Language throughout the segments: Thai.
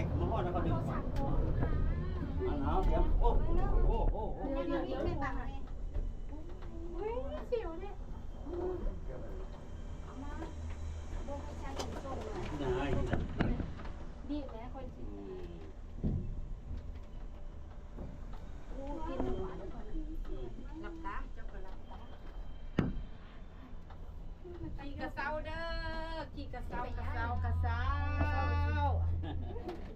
ให้มาฮอดแล้วก็ดึงอันเอาเสียงโอ้ไม่ตักเลยอุ้ยเสียวเนี่ยเอามาดูให้ฉันส่งเลย ได้ที่ละ ดีแม่คนสิกินน้ำหวานก่อนหลับตาเจ้าก็หลับตาขี่กระเซาเด้อขี่กระเซากระเซากระเซา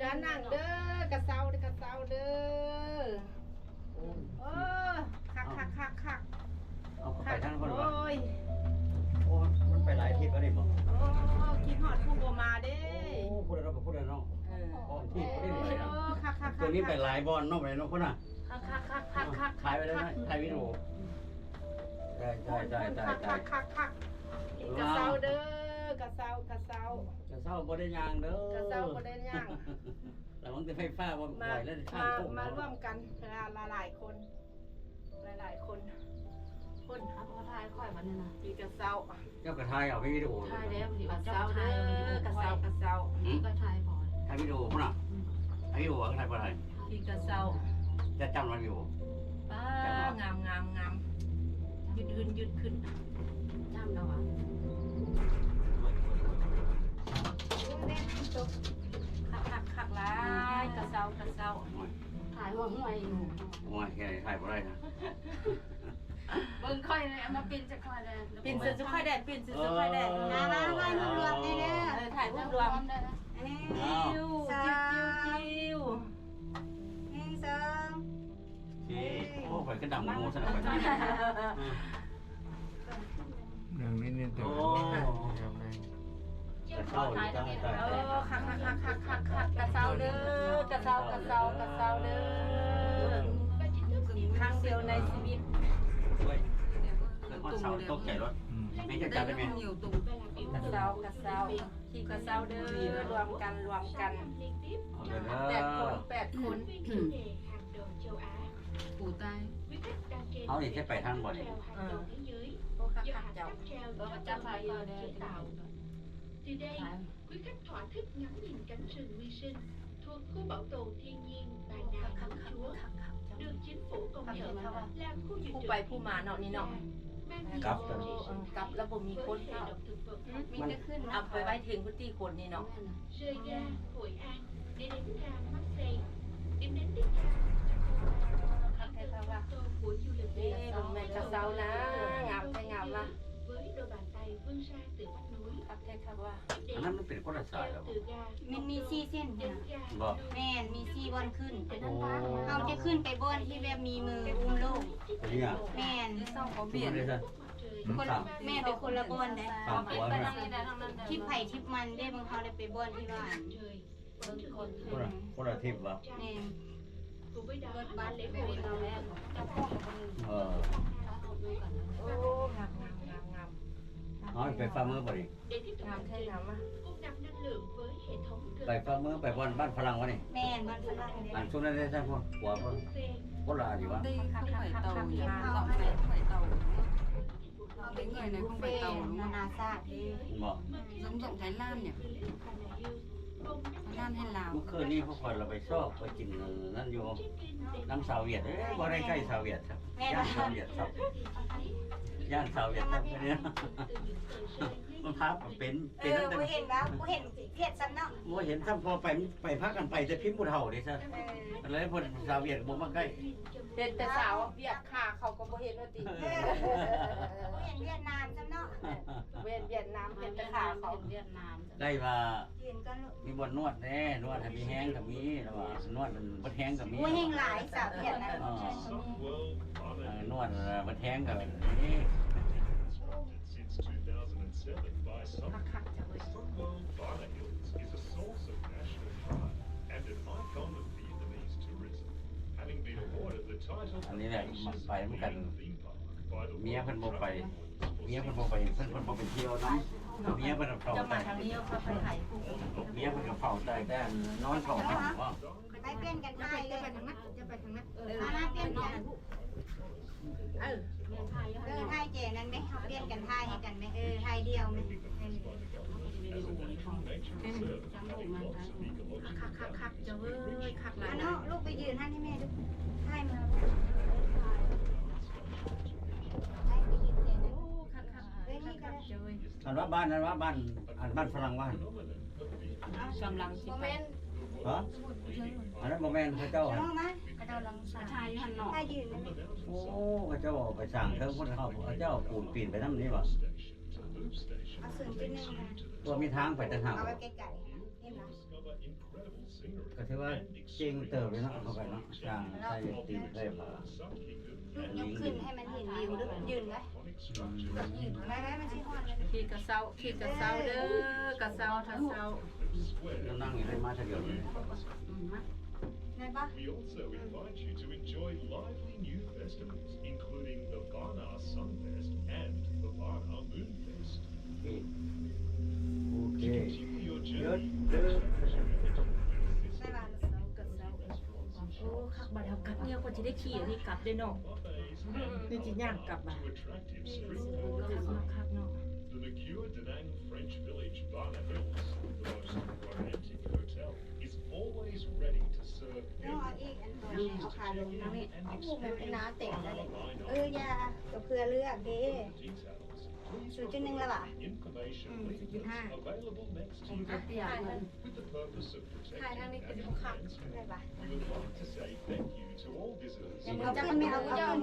ด้านนั่งเด้อกระเซาเด้อกระเซาเด้อโอ้คักเอาไปทางคนวะ โอ้ย โอ้มันไปหลายทิศแล้วนี่บ่ โอ้คิดฮอดผู้บ่มาเด้ โอ้พูดแล้วพูดแล้วเนาะที่บ่ได้เลยนะ คักตัวนี้ไปหลายบอลเนาะไปเนาะพุ่นน่ะ คักขายไปได้ไหมถ่ายวิดีโอได้คักกระเซาเด้อกระเซากระเซา จะเศร้าบ่ได้ยางเด้อก ระเซาบ่ได้ย่าง แต่มันจะไฟฟ้าบ่ปล่อยแล้วข้างโค้ง มาร่วมกันหลายคนหลายคนคนเอาพอทายค่อยมาเนี่ยนะมีกระเซา เจ้ากระทายเอาวิดีโอ ทายแล้วกระเซาเด้อกระเซากระเซาก็ทายพอ ถ่ายวิดีโอพุ่นน่ะถ่ายวิดีโอก็ถ่ายบ่ได้ มีกระเซา จะจำมันอยู่ ป้างามยืดขึ้นจำแล้วอ่ะคักหลายกระเซถ่ายหัวห่วยอยู่ โอ้ยแค่ถ่ายบ่ได้นะ เบิ่งค่อยเลยมาปิ่นจะค่อยเลยปิ่นจะค่อยแดดปิ่นจะค่อยแดดนะถ่ายรูปรวมนี่เด้อถ่ายรูปรวมจิ้วโอ้ยก็ดังโมซะแล้วไป ยังไม่ได้ตัว โอ้กระเช้าอยู่ตั้งแต่ คักกระเซาเด้อกระเซาเด้อครั้งเดียวในชีวิต ด้วยเกิดวันเสาร์ตกใจรถไม่จะจัดได้ไหม กระเซาขี่กระเซาเด้อรวมกัน เอาเลย8 คน ปู่ตาย เอาอีกแค่ไปทางบ่นี่ พวกคักเจ้า ประจำไปเลย Từ đây, quý khách thỏa thích ngắm nhìn cánh rừng nguyên sinh thuộc khu bảo tồn thiên nhiên Bà Nà Công Chúa, được chính phủ công nhận là khu dự ผู้ trữ ไปผู้มาเนาะนี่เนาะ mang nhiều กลับ giá trị กลับแล้วบ่มีคน về เข้า động thực vật มีแต่ขึ้นเอาไปไว้ถึงพื้นที่คนนี่เนาะ rời ga Hội An để đến ga Marseille, điểm đến tiếp theo là khu bảo tồn của du lịch นี่ Việt ลงแม่กระเซานะงามใช่งามละ với đôi bàn tay vươn ra từ vách núi คักแท้คักว่า อันนั้นมันเป็นคนละสายแล้ว từ ga มันมี4เส้น đến ga บ่ แม่นมี4บอนขึ้น โอ้ เขาจะขึ้นไปบอนที่แบบมีมืออุ้มลูก ตัวนี้อ่ะ แม่น ต้องขอ ตั เบี วย ด นี้ซะ mặt trời คน สาม แม่เป็นคนละบอนได้ สามตัว ไป นะ ทางนี้ได้ทางนั้นได้ ทิปไผ่ทิปมันได้บางเขาได้ไปบอนที่บ้าน trời เบิ่งคน คนละทิพย์วะ แม่น cùng với đó bán lễ lễ hội hội đầu nào năm เออ โอ้งาม เอาไปฟาร์มเมอร์บ่ดิ để tiếp tục งาม hành แท้ trình งามอ่ะ cung nạp năng lượng với hệ thống ไปฟาร์มเมอร์ไปบ้านฝรั่งวะนี่ แม่นบอนฝรั่ง อั ได้ นช่วงนั้นได้ใช่พวกหัวพวก khen คนละดีวะ đây không phải tàu nhà dọn phải phải tàu cái người này không phải tàu đúng นา không นาชาติ บ่ giống giọng Thái Lan nhỉ Thái Lan hay Lào เมื่อคืนนี้พวกคนเราไปชอบไปกินนั่นอยู่น้ำสาวเวียดบ่ได้ใกล้สาวเวียดครับย่านสาวเวียดครับย่านสาวเวียดครับเนี่ยมันพับเป็น เอ เป็น อ ตั้งแต่ บ่เห็นแล้วบ่เห็นเพียดซ้ำเนาะ บ่เห็นซ้ำพอไปพักกันไปแต่พิมพ์ผู้เฒ่าเด้ซะเลยเพิ่นสาวเวียดบ่มาใกล้ เป็นแต่สาวเวียดค่ะเขาก็บ่เห็นว่าติ บ่เห็นเวียดนามซ้ำเนาะ เวียดนามเป็นแต่ขาเขา Việt Nam ได้ว่า ยืนกันลูก มีบนนวดแน่นวดให้มีแห้งก็มีแล้วว่านวดมันบ่แห้งก็มี บ่เห็นหลายสาวเวียดนาม นวดบ่แห้งก็มี Since 2007 by some, Strongworld Bala Hills is a source of national pride and an icon of Vietnamese tourism, having been awarded the title of อันนี้แหละมันไปเหมือนกัน theme park by the เมีย World เพิ่นบ่ไป Travel เมียเพิ่นบ่ไปเพิ่นบ่ไปเที่ยวนํเมียเพิ่นเฝ้า จะ ใจ มาทางนี้เขาไปถ่ายคู่ เมียเพิ่นก็เฝ้าใจแต่นอนเฝ้าห้องว่า ไปเปลี่ยนกันได้เลย จะไปทางนั้น มาเปลี่ยนกัน เออ ไทยเจนั้นไหมเขาเปลี่ยนกันไทยให้กันไหมไทยเดียวไหม by the government. As a natural nature reserve, having lots of ecological คัก values ๆจะเว้ยคักหลา อั ย นนั้นลูกไปยืนให้แม่ดูให้มาให้ไปยืนเตียงนั้น โอ้คักๆจะเว้ย อันว่าบ้านอันบ้านฝรั่งบ้าน phenomenon of the กำลังสิ โม ไป เมนต์ ฮะอันนั้นโมแมนพระเจ้า น้ อะ องมาก ระโดดลังสา ชายหันเนาะ ถ้ายืนนะ โอ้พระเจ้าไปสั่งเทิงคนเขาพระเจ้าปูนปีนไปน้ำนี้วะ station to loop station เอาส่วนจุดหนึ่งนะ ตัวมีทางไปต่างหาก เอาไปไกลๆนี่นะ discover incredible scenery ก็ถือว่าเก่งเติบเลยเนาะเข้าไปเนาะสั่งใส่ตีนใส่ผ้า Sun Kingdom ลูกยกขึ้นให้มันเห็นวิวด้วยยืนไว้ iconic structures ยืนไว้มันชี้ฮอดเลย ขี่กระเซาเด้อกระเซาทัเซา square ก็นั่งอยู่ได้มาเดียวเลย มา ได้ปะ We also invite you to enjoy lively new festivals, including the Varna Sunfest and the Varna Moonfest. โอเค Continue your เยอะ journey เด้อ ได้ปะ กระเซาโอ้คักบัดเฮากลับเนี่ยก็จะได้ขี่อันนี้กลับได้เนาะ buffets นี่สิย่างกลับอ่ะ to attractive street คักเนาะ The Mercure Danang French village Varna Hills, the most romantic hotel, is always ready to serve น้องเอา everyone. อีกอันหนึ่งเอาขาลงนะนี่ And เอาผูกมันเป็นน้าเต็มแล้วเลย line เออยาตัวเพื่อเลือกเด้ details. Please 0.1แล้วล่ะ information Mm, leaflets 0.5 available next to ผม you จะเตี้ยมัน with the purpose of ถ่ายทาง protecting นี้เป็น natural ขับ landscape. ได้ปะ We would like to say thank you to all visitors. เอาขึ้นไม่เอาขึ้น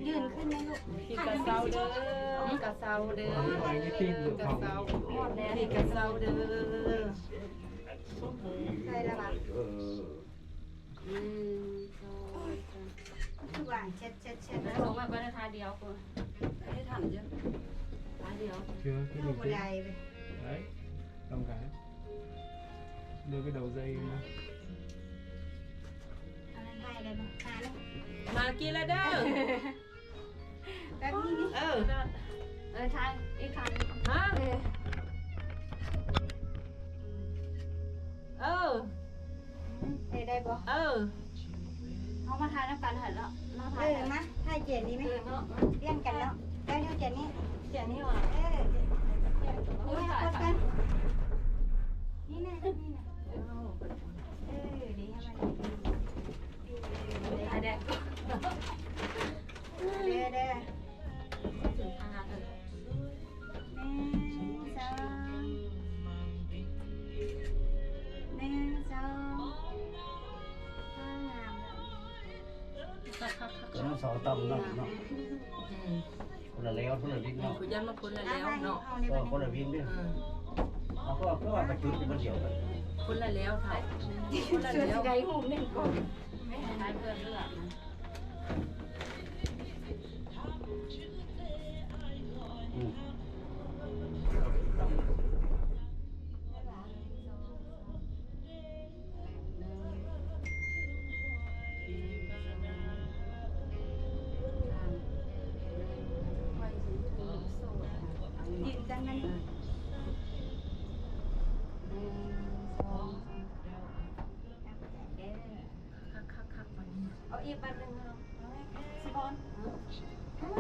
ยืนขึ้นไหมลูก ขี่กระเซาเด้อกระเซาเด้อกระเซาขี่กระเซาเด้อ At some point, ได้แล้วปะ เออ คือว่าเช็ดเช็ดเช็ด แล้วลงมาก็ได้ทายเดียวกูให้ทำเยอะทายเดียว chưa cái ลู gì ก chứ ใดไป đấy đồng cái đưa cái đầu dây ra อันนั้นได้เลยมั้งหาเลย มากินแล้วเด้อ แบบนี้นี่ เออ ทายอีกครั้ง ฮะเออ ได้ปะ เออ เขามาทายน้ำกันเห็นแล้วน้ำ เอ ทาย อมาถ้าเจนนี้ไหม เนาะ เลี้ยงกันแล้วได้เท่าเจนนี้ เจียนี่ว่ะ เออโอ้ยกดกันนี่นะนี่นะเออดีให้มัน ทายแดง เด้อเด้อ ถึงทางเออ ตัวนั้นเสาต่ำเนาะเนาะคนละแล้วคนละวิ่งเนาะ คุณยันมาคนละแล้วเนาะ ก็คนละวิ่งด้วยเอาก็ว่าประจุเป็นมันเดียวกัน คนละแล้วค่ะคนละ ส่วน แล้ว ใดหูหนึ่งก่อน ไม่ทายเพื่อนเลือกนะ อืม ยืนกันมัน คักๆวันนี้ เอาอีกบันหนึ่งเอาสิบอล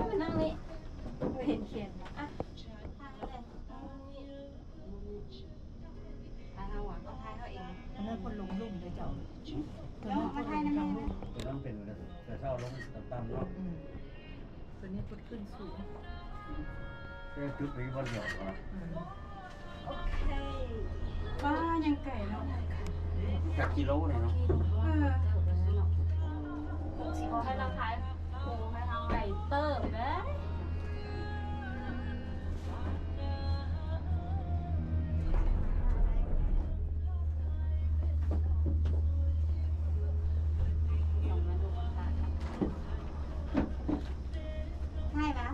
มานั่งนี่ เห็นเขียนอ่ะทางเลย ทายเอาอ่ะ เอาทายเขาเอง อันนั้นคนลงลุ่มเลยเจ้า แล้วมาทายนะแม่นะ ตัวนั้นเป็นกระเช้าลงต่ำเนาะ ตัวนี้คนขึ้นสูง แค่จุดไปบนเดียวก่อน โอเคป้ายังไก่เนาะ แค่กิโลเลยเนาะ ขอให้เราขายหมูให้ทางไก่เติมนะลงมาดูค่ะ ให้ปะ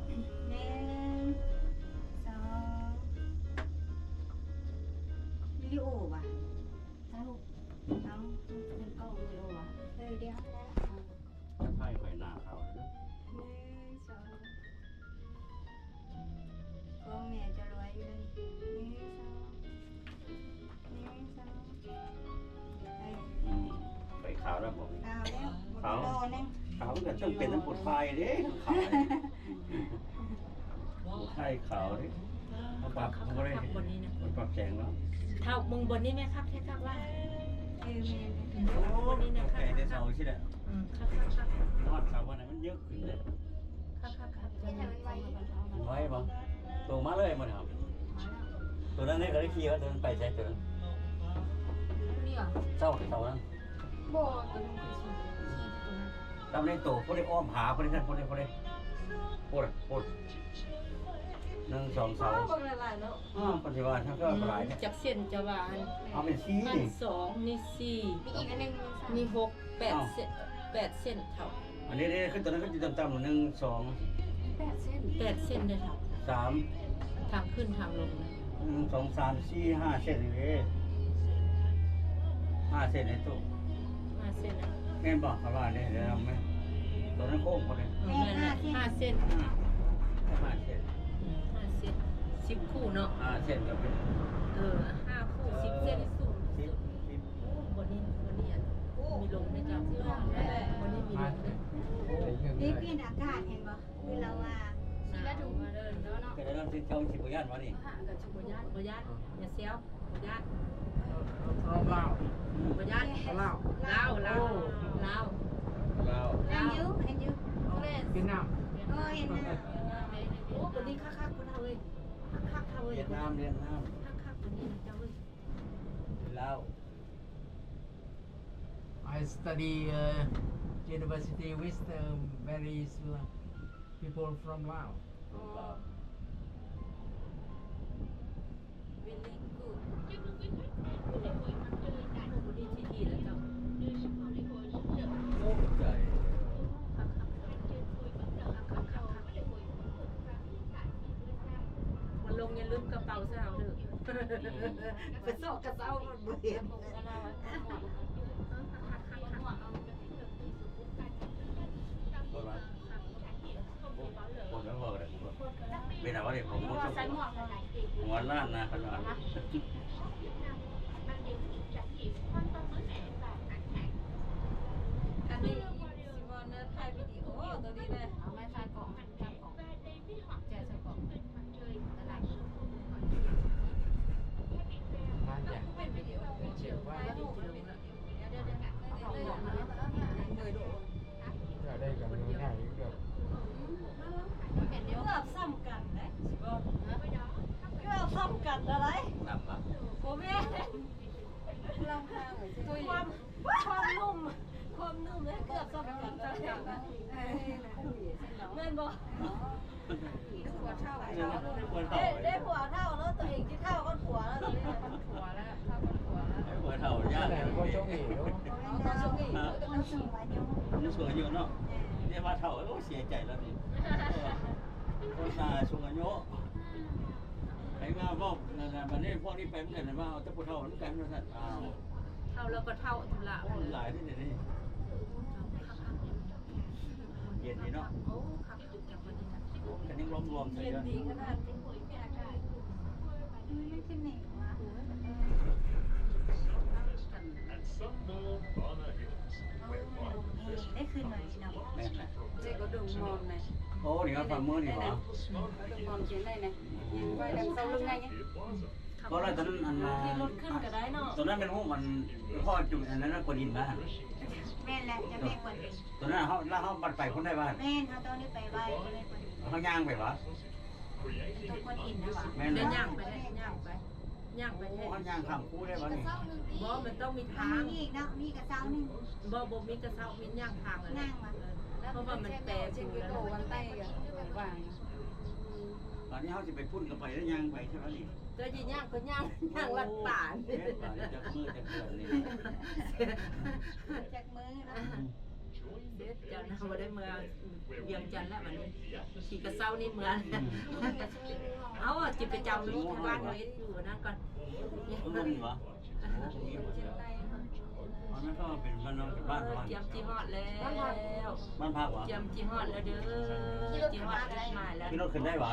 หนึ่งสองวิดีโอว่ะ ถ้าลูก เอา เป็นกล้องวิดีโออ่ะ เดี๋ยวนะ จะไพ่ไฟหน้าเขาเลยนะ หนึ่งสองก็แม่จะรวยอยู่เลยหนึ่งสองเอ้ย อืมไปขาวแล้วผม เอาแล้วหมดโลนึง ขาวมันก็ต้องเป็นน้ำปวดไฟเด้ขาว ข่ขาวนี่เขาปรับเขาก็ได้ บนนี้นะ ปรับแสงแล้ว เท่ามึงบนนี้ไหมครับแค่ครับว่า แม่น บนนี้นะค แก่ รับ ในเสาใช่ไหม ครับ นอดเสาวันไหนมันเยอะขึ้นเลย ครับ นี่ทำมันไว้ ไว้บ่ตัวมาเลยมันครับตัวนั้นนี่ก็ได้ขี่ว่าตัวนั้นไปใช้ตัวนั้น นี่เหรอ เศร้านั้น โบตัวนึงคือชีตัวนั้น ทำในตัวพวกได้อ้อมหาพวกได้พวกได้พูด1 2 เสา บอกหลายๆแล้ว ปฏิวัติทั้งก็หลายเนี่ย จับเส้นจะว่า เอาเป็นซี อัน2นี่4 มีอีกอันนึง นี่6 8เส้น8เส้นเท่า อันนี้ขึ้นตัวนั้นก็จะต่ำๆ1 2 8 เส้น 8เส้นได้เท่า 3 ทางขึ้นทางลงนะ 1 2 3 4 5 เส้นเลย5 เส้นในตู้ 5เส้นนะ แม่นบอกเขาว่าเนี่ยเดี๋ยวทำไหมตัวนั้นโค้งเขาเลย นั่นน่ะ5เส้น 5 เส้น 5เส้น10คู่เนาะ 5 เส้นก็เป็น 5คู่10เส้นสูง 10 บนนี้มีลงในจับที่ห้องบนนี้มีลง นี่เปลี่ยนอากาศเห็นบ่คือเราว่า สีละถุงมาเดินแล้วเนาะ ก็ได้รับที่เช่าที่ปุญญาณวะนี่ หากับชุบ บ่ญาติอย่าเซลบ่ญาติ พร้อมเล่า บ่ญาติ เล่า ลาว เรา อันยูเวียดนาม โอ้เห็นนะ โอ้บนนี้คักๆคนเฮาเอ้ยคักๆเฮาเอ้ย เวียดนาม คักๆบนนี้เจ้าเอ้ย ลาว I study university with very people from Laos. Really good Chào mừng quý khách đến với lễ hội mặt trời tại บนนี้ที่ดีแล้วเจ้า nơi sân khấu lễ hội rực rỡ. โอ้ใจ Hành trình vui bắt đầu bắt đầu với lễ hội phóng phục và hiện tại miền Tây Nam. มันลงอย่าลืมกระเป๋าซะเอาเด้อไปสอกกระเป๋ามันบ่เห็น คนละคนละคนเลยเป็นอะไรวะเนี่ยผมมุดหัวล้านนะขนาด Mang đến những trải nghiệm hoàn toàn mới mẻ và ngắn ngại. อันนี้ซีมอนเนี่ยถ่ายวิดีโอตัวนี้เลยเอาไม่ถ่ายกล่อง Hành ทำ trình กล่อง và đây với họ แจกใส่กล่อง bên mặt trời là lại sân khấu mặt trời. Thay vì ra, น่าจะ เป็นวิดีโอ เฉียบว่า ถ่ายรูปเลยเดี๋ยวเอากล่องมาเลยดู จะได้กับเมืองไทยกับ เป็นเดียว เกือบซ้ำกันนะ với đó, เกือบซ้ำกันอะไร นำมา โอ้แม่ ลองทางหน่อยสิ ความนุ่มเลยเกือบซ้ำกันแม่นบ่ หัวเท่า ได้ผัวเท่าแล้วตัวเองที่เท่าก็ผัวแล้วตอนนี้ หัวแล้วเท่ากับหัวแล้ว หัวเท่าย่าง แต่ก็ช่วงนี้เนาะ เราช่วงนี้เราสูงอายุ มันสวยอยู่เนาะเนี่ยว่าเท่าก็เสียใจแล้วนี่คนตาสูงอายุใครมาบอกนั่นนะวันนี้พวกนี้ไปเหมือนกันว่าเอาแต่ผู้เท่าเหมือนกันนะท่านอ้าว เท่าแล้วก็เท่าทุละ คนหลายที่นี่เย็นดีเนาะ โอ้คักจังบนนี้นะ กันยังรวมๆใส่ เย็น กัน ดีขนาดนี้ไม่ขึ้นไหนวะ And some more Barna Hills, where life and ได้คืนหน่อยนะ แม่นะ เจ๊ก็ดึงมอนนะ โอ้นี่ว่าความมือนี่หรอ ดึงมอนเขียนได้นะยิงไว้ดังเต้าลึงไง the plaza. เพราะอะไรตอนนั้นอัน ที่รถขึ้นก็ได้เนาะ ตอนนั้นเป็นห้องมันพ่อจุ่มอันนั้นกวนดินบ้าน แม่แหละจะแม่กวนเอง ตอนนั้นเขาแล้วเขาบัดไปคนได้บ้าน แม่เขาต้องได้ไปไหว้แม่กวนเอง เขาย่างไปวะ ต้องกวนอินนะวะ แม่ เดี๋ยว นะ ย่างไปได้ย่างไปย่างไปแท้ เขาย่างข้ามคู่ได้วะนี่ บ่มันต้องมี ทา ทาง ง มีอีกเนาะมีกระเซ้าหนึ่ง บ่มีกระเซ้ามีย่างทางเลย นั่งมา เพราะว่ามันแปล เจ๊ ถู ก็ แล้ว โตวันใต้กันวาง ตอนนี้เขาจะไปพุ่นกันไปแล้วย่างไปใช่ไหมนี่ ก็จะย่างก็ย่างลัดป่าน เอ๊ะป่านนี้จะมืดจะเกิดนี่ จากมือนะ เด็ดจันทร์เขาได้เมื่อเวียงจันทร์แล้วมันขี่กระเซ้านี่เหมือนเอาจิไปจำลูกบ้านไว้อยู่นั่นก่อน รุ่นวะมันก็เป็นบ้านนอกบ้าน เจียมจีฮอดแล้ว บ้านพักวะ เจียมจีฮอดแล้วเด้อจีฮอดแล้วมาแล้ว พี่รถขึ้นได้วะ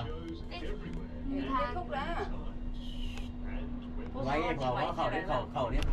ทุกแล้ว ไว้พอว่าเขาได้เขาเนี่ย